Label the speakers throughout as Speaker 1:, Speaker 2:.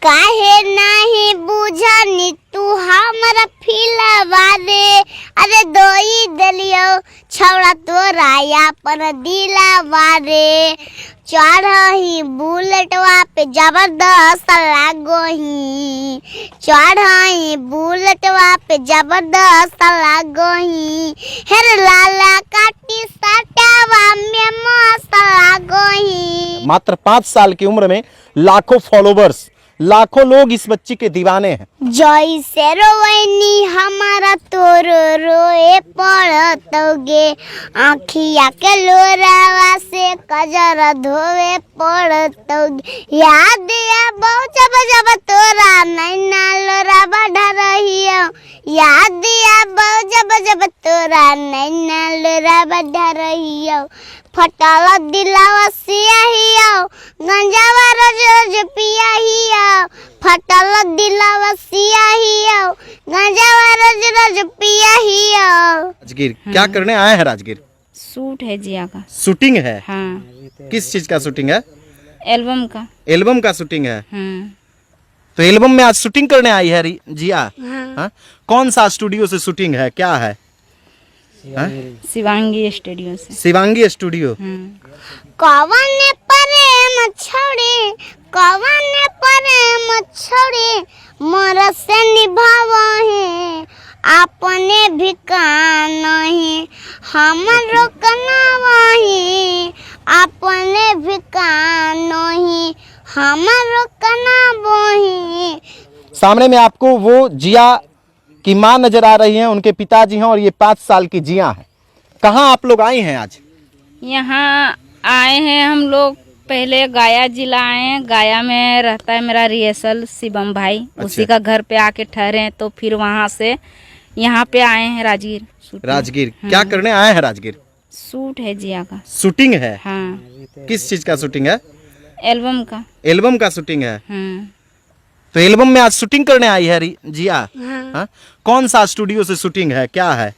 Speaker 1: काहे नहीं बुझनी तू हमरा फिलवा रे, अरे दोई दलियो छौड़ा तोराया पर दिलावा रे। चढ़ही बुलेटवा पे जबरदस्त लागोही, चढ़ही बुलेटवा पे जबरदस्त लागोही, हेर लाला काटी सटावा में मस्त लागोही।
Speaker 2: मात्र 5 साल की उम्र में लाखों फॉलोवर्स, लाखों लोग इस बच्ची के दीवाने हैं।
Speaker 1: जैसे रोवनी हमारा तोर रोए पड़तोगे, आँखिया के लोरावा से कजर धोवे पड़तोगे। याद आबो जब जब तोरा नैना लोरा बढ़ रही हो, याद आबो जब जब तोरा नैना लोरा बढ़ रही हो। फटल दिलावा सियाहियो, गंजावा रोज रोज पियाहियो, फटल दिलावा सियाहियो, गंजावा रोज रोज पियाहियो।
Speaker 2: राजगीर क्या करने आए हैं? राजगीर
Speaker 3: सूट है जिया का।
Speaker 2: शूटिंग है?
Speaker 3: हाँ,
Speaker 2: किस चीज का शूटिंग है?
Speaker 3: एल्बम का।
Speaker 2: एल्बम का शूटिंग है।
Speaker 3: हाँ।
Speaker 2: तो एल्बम में आज शूटिंग करने आई है जिया? हाँ? कौन सा स्टूडियो से शूटिंग है, क्या है?
Speaker 3: शिवांगी स्टूडियो से।
Speaker 2: शिवांगी स्टूडियो।
Speaker 1: कवने प्रेम छोड़े, कवने प्रेम छोड़े, मोर से निभावा है, अपने भी नहीं हमरो कनावा है, अपने भी नहीं हमरो कनावा है।
Speaker 2: सामने में आपको वो जिया की माँ नजर आ रही हैं, उनके पिताजी हैं और ये 5 साल की जिया है। कहाँ आप लोग आई हैं आज?
Speaker 3: यहाँ आए हैं हम लोग, पहले गाया जिला आए हैं। गाया में रहता है मेरा रिहर्सल शिवम भाई, उसी का घर पे आके ठहरे हैं, तो फिर वहाँ से यहाँ पे आए हैं राजगीर।
Speaker 2: राजगीर क्या करने आए हैं? राजगीर
Speaker 3: सूट है जिया का।
Speaker 2: शूटिंग है?
Speaker 3: हाँ।
Speaker 2: किस चीज का शूटिंग है?
Speaker 3: एल्बम का।
Speaker 2: एल्बम का शूटिंग है।
Speaker 3: हाँ।
Speaker 2: तो एल्बम में आज शूटिंग करने आई है जिया? हाँ? कौन सा स्टूडियो से शूटिंग है, क्या है?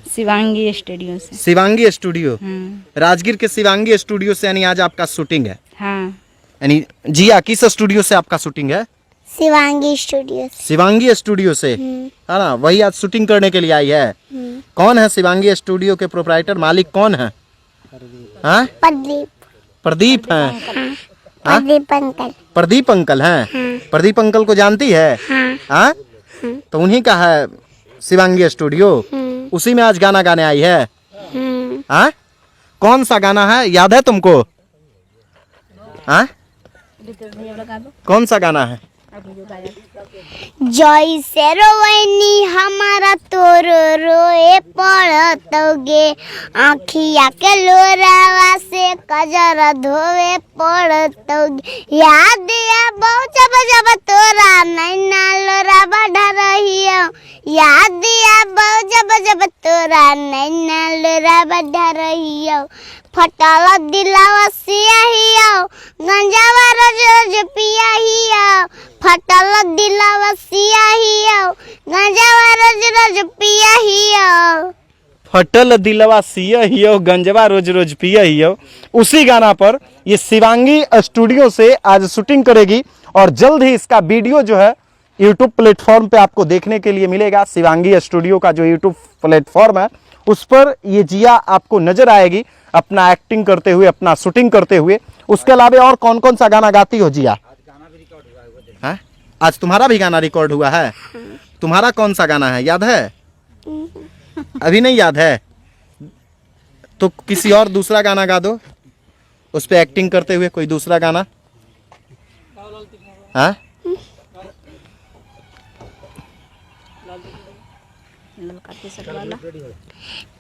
Speaker 3: शिवांगी स्टूडियो से।
Speaker 2: शिवांगी स्टूडियो।
Speaker 3: हाँ।
Speaker 2: राजगीर के शिवांगी स्टूडियो से यानी आज आपका शूटिंग है?
Speaker 3: हाँ।
Speaker 2: यानी जिया किस स्टूडियो से आपका शूटिंग है?
Speaker 1: शिवांगी स्टूडियो से।
Speaker 2: शिवांगी स्टूडियो से, है ना? वही आज शूटिंग करने के लिए आई है। कौन है शिवांगी स्टूडियो के प्रोप्राइटर, मालिक कौन है? हाँ?
Speaker 1: प्रदीप।
Speaker 2: प्रदीप हैं?
Speaker 1: प्रदीप अंकल।
Speaker 2: प्रदीप अंकल हैं? प्रदीप अंकल को जानती है? हाँ? तो उन्हीं का है शिवांगी स्टूडियो, उसी में आज गाना गाने आई है। हाँ? कौन सा गाना है, याद है तुमको? हाँ? कौन सा गाना है?
Speaker 1: जैसे रोवनी हमारा तोर रोए पड़तोगे, आँखिया के लोरावा से कजर धोवे पड़तोगे। याद आबो जब जब तोरा नैना लोरा बढ़ रही हो, याद आबो जब जब तोरा नैना लोरा बढ़ रही हो। फटल दिलावा सियाहियो, गंजावा रोज रोज पियाहियो, फटल दिलावा सियाहियो, गंजावा रोज रोज पियाहियो।
Speaker 2: फटल दिलवा सियहियो, गंजवा रोज रोज पियहियो, उसी गाना पर ये शिवांगी स्टूडियो से आज शूटिंग करेगी और जल्द ही इसका वीडियो जो है यूट्यूब प्लेटफॉर्म पे आपको देखने के लिए मिलेगा। शिवांगी स्टूडियो का जो यूट्यूब प्लेटफॉर्म है उस पर ये जिया आपको नजर आएगी अपना एक्टिंग करते हुए, अपना शूटिंग करते हुए। उसके अलावा और कौन कौन सा गाना गाती हो जिया? हाँ? आज तुम्हारा भी गाना रिकॉर्ड हुआ है? तुम्हारा कौन सा गाना है, याद है? अभी नहीं याद है तो किसी और दूसरा गाना गा दो, उस पे एक्टिंग करते हुए कोई दूसरा गाना। हाँ?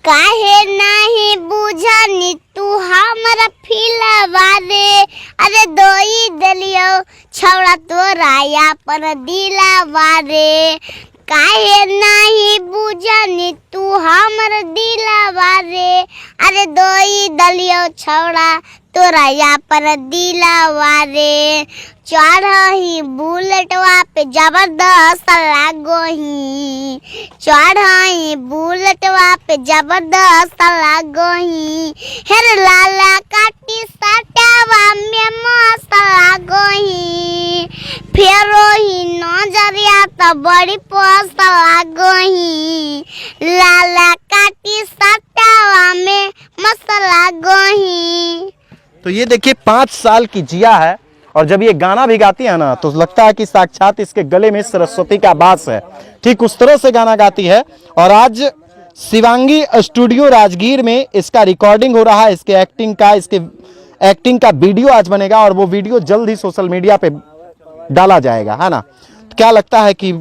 Speaker 1: काहे नहीं बुझनी तू हमरा फिलवा रे, अरे दोई दलियो छौड़ा तोराया पर दिलावा रे। काहे नहीं बुझनी तू हमर दिलावा रे, अरे दोई दलियो छौड़ा तोराया पर दिलावा रे। चढ़ही बुलेटवा पे जबरदस्त लागोही, चढ़ही बुलेटवा पे जबरदस्त लागोही, हेर लाला काटी सटावा में मस्त लागोही। तो बड़ी पोस्ट लागोही लाला काटी सटावा में मसाला गोही।
Speaker 2: तो ये देखिए 5 साल की जिया है और जब ये गाना भी गाती है ना तो लगता है कि साक्षात इसके गले में सरस्वती का वास है। ठीक उस तरह से गाना गाती है और आज शिवांगी स्टूडियो राजगीर में इसका रिकॉर्डिंग हो रहा है। इसके एक्टिंग का वीडियो आज बनेगा और वो वीडियो जल्द ही सोशल मीडिया पे डाला जाएगा, है ना। तो क्या लगता है कि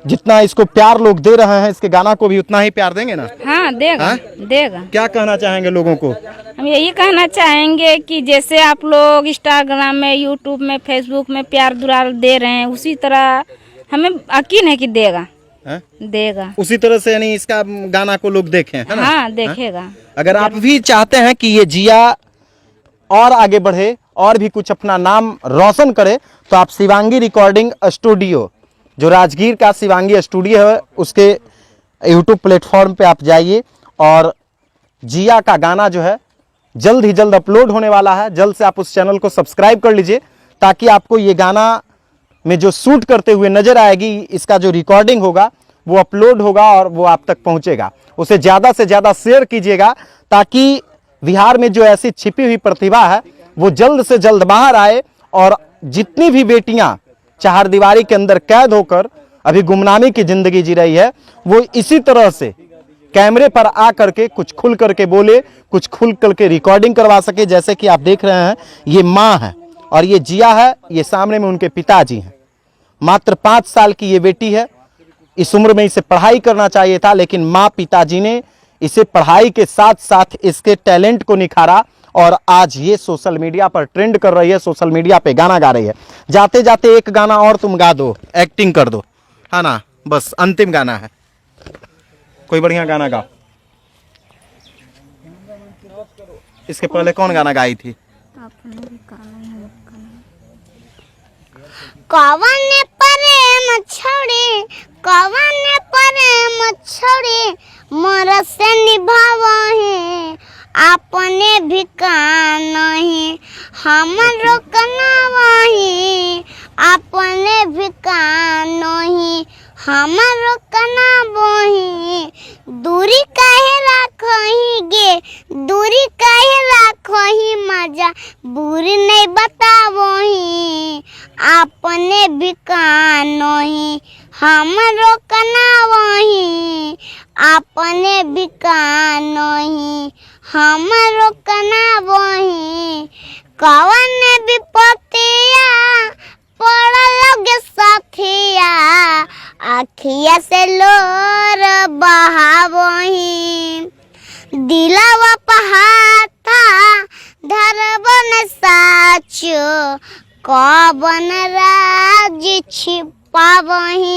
Speaker 2: जितना इसको प्यार लोग दे रहे हैं इसके गाना को भी उतना ही प्यार देंगे ना?
Speaker 3: हाँ देगा।
Speaker 2: हाँ?
Speaker 3: देगा।
Speaker 2: क्या कहना चाहेंगे लोगों को?
Speaker 3: हम यही कहना चाहेंगे कि जैसे आप लोग इंस्टाग्राम में, यूट्यूब में, फेसबुक में प्यार दुलार दे रहे हैं उसी तरह हमें यकीन है कि देगा।
Speaker 2: है?
Speaker 3: देगा
Speaker 2: उसी तरह से, यानी इसका गाना को लोग देखें, है ना?
Speaker 3: हाँ देखेगा।
Speaker 2: अगर आप भी चाहते हैं कि ये जिया और आगे बढ़े और भी कुछ अपना नाम रोशन करे तो आप शिवांगी रिकॉर्डिंग स्टूडियो, जो राजगीर का शिवांगी स्टूडियो है, उसके यूट्यूब प्लेटफॉर्म पे आप जाइए और जिया का गाना जो है जल्द ही जल्द अपलोड होने वाला है। जल्द से आप उस चैनल को सब्सक्राइब कर लीजिए ताकि आपको ये गाना में जो शूट करते हुए नजर आएगी, इसका जो रिकॉर्डिंग होगा वो अपलोड होगा और वो आप तक पहुंचेगा। उसे ज़्यादा से ज़्यादा शेयर कीजिएगा ताकि बिहार में जो ऐसी छिपी हुई प्रतिभा है वो जल्द से जल्द बाहर आए और जितनी भी बेटियां चारदीवारी के अंदर कैद होकर अभी गुमनामी की जिंदगी जी रही है वो इसी तरह से कैमरे पर आ करके कुछ खुल करके बोले, कुछ खुल करके रिकॉर्डिंग करवा सके। जैसे कि आप देख रहे हैं ये माँ है और ये जिया है, ये सामने में उनके पिताजी हैं। मात्र 5 साल की ये बेटी है। इस उम्र में इसे पढ़ाई करना चाहिए था लेकिन माँ पिताजी ने इसे पढ़ाई के साथ साथ इसके टैलेंट को निखारा और आज ये सोशल मीडिया पर ट्रेंड कर रही है, सोशल मीडिया पे गाना गा रही है। जाते जाते एक गाना और तुम गा दो, एक्टिंग कर दो, है ना। बस अंतिम गाना है, कोई बढ़िया गाना गाओ। इसके पहले कौन गाना गाई थी?
Speaker 1: कवन प्रेम छोड़े, कवन प्रेम छोड़े मोर से निभावहे अपने भी नहीं हमरो कनावही अपने भी नहीं हमरो कनावही। दूरी काहे राखही गे, दूरी काहे राखही मजा बुरी नहीं बतावही अपने भी नहीं हमरो कनावही अपने भी नहीं हमरो कनावही। कवन विपतिया पड़ल गे साथिया आखिया से लोर बहावही दिलवा पहाता धरबन साचो कवन राज छिपावही।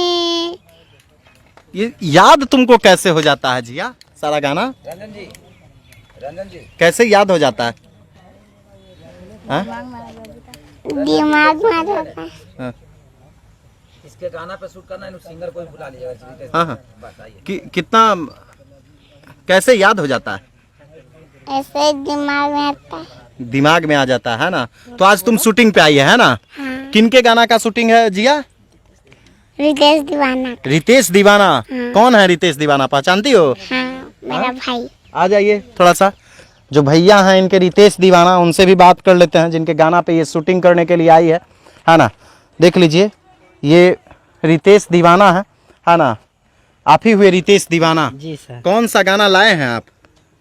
Speaker 2: ये याद तुमको कैसे हो जाता है जिया सारा गाना? रंजन जी कैसे याद हो जाता है?
Speaker 1: दिमाग में रहता है।
Speaker 2: हाँ।
Speaker 4: इसके गाना पे शूट करना है, सिंगर कोई बुला लीजिएगा।
Speaker 2: हाँ हाँ। कितना कैसे याद हो जाता है?
Speaker 1: ऐसे दिमाग में आता है,
Speaker 2: दिमाग में आ जाता है ना। तो आज तुम शूटिंग पे आई है ना?
Speaker 1: हाँ।
Speaker 2: किनके गाना का शूटिंग है जिया?
Speaker 1: रितेश दीवाना।
Speaker 2: रितेश दीवाना। हाँ। कौन है रितेश दीवाना, पहचानती हो?
Speaker 1: हाँ, मेरा भाई।
Speaker 2: आ जाइए थोड़ा सा, जो भैया हैं इनके रितेश दीवाना, उनसे भी बात कर लेते हैं जिनके गाना पे ये शूटिंग करने के लिए आई है ना। देख लीजिए ये रितेश दीवाना है ना। आप ही हुए रितेश दीवाना?
Speaker 5: जी सर।
Speaker 2: कौन सा गाना लाए हैं आप?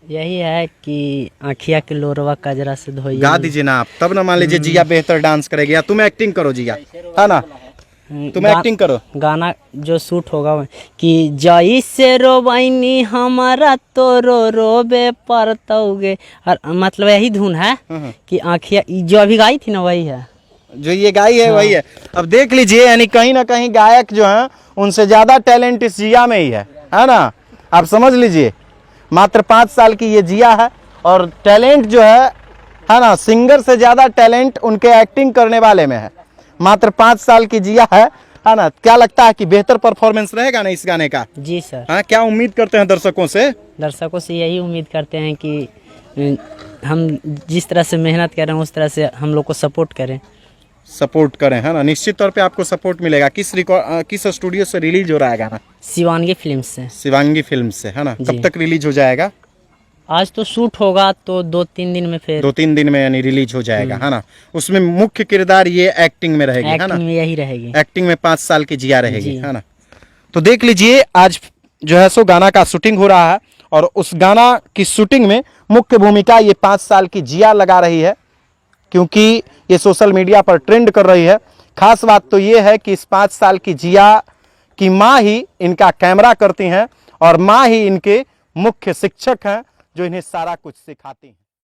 Speaker 5: यही है कि आँखिया के लोरवा कजरा से धोइए।
Speaker 2: गा दीजिए ना आप, तब ना मान लीजिए जिया बेहतर डांस करेगी। या तुम एक्टिंग करो जिया, है ना, तुम एक्टिंग करो।
Speaker 5: गाना जो शूट होगा वो कि जैसे रोबैनी हमारा तो रोबे परतोगे, और मतलब यही धुन है कि आँखिया जो अभी गाई थी ना वही है,
Speaker 2: जो ये गाई है वही है। अब देख लीजिए, यानी कहीं ना कहीं गायक जो है उनसे ज्यादा टैलेंट इस जिया में ही है ना। आप समझ लीजिए, मात्र 5 साल की ये जिया है और टैलेंट जो है ना, सिंगर से ज्यादा टैलेंट उनके एक्टिंग करने वाले में है। मात्र 5 साल की जिया है ना। क्या लगता है कि बेहतर परफॉर्मेंस रहेगा ना इस गाने का?
Speaker 5: जी सर।
Speaker 2: हाँ, क्या उम्मीद करते हैं दर्शकों से?
Speaker 5: दर्शकों से यही उम्मीद करते हैं कि हम जिस तरह से मेहनत कर रहे हैं उस तरह से हम लोग को सपोर्ट करें।
Speaker 2: सपोर्ट करें, है ना। निश्चित तौर पे आपको सपोर्ट मिलेगा। किस स्टूडियो से रिलीज हो रहा है गाना?
Speaker 5: शिवानगी फिल्म से।
Speaker 2: शिवांगी फिल्म से, है ना।
Speaker 5: जी।
Speaker 2: कब तक रिलीज हो जाएगा?
Speaker 5: आज तो शूट होगा तो 2-3 दिन में फिर
Speaker 2: 2-3 दिन में यानी रिलीज हो जाएगा, है ना। उसमें मुख्य किरदार ये एक्टिंग में रहेगी, है ना।
Speaker 5: एक्टिंग में यही रहेगी।
Speaker 2: एक्टिंग में 5 साल की जिया रहेगी,
Speaker 5: जी।
Speaker 2: है ना। तो देख लीजिए आज जो है सो गाना का शूटिंग हो रहा है और उस गाना की शूटिंग में मुख्य भूमिका ये 5 साल की जिया लगा रही है, क्योंकि ये सोशल मीडिया पर ट्रेंड कर रही है। खास बात तो ये है कि इस 5 साल की जिया की माँ ही इनका कैमरा करती हैं और माँ ही इनके मुख्य शिक्षक हैं जो इन्हें सारा कुछ सिखाती हैं।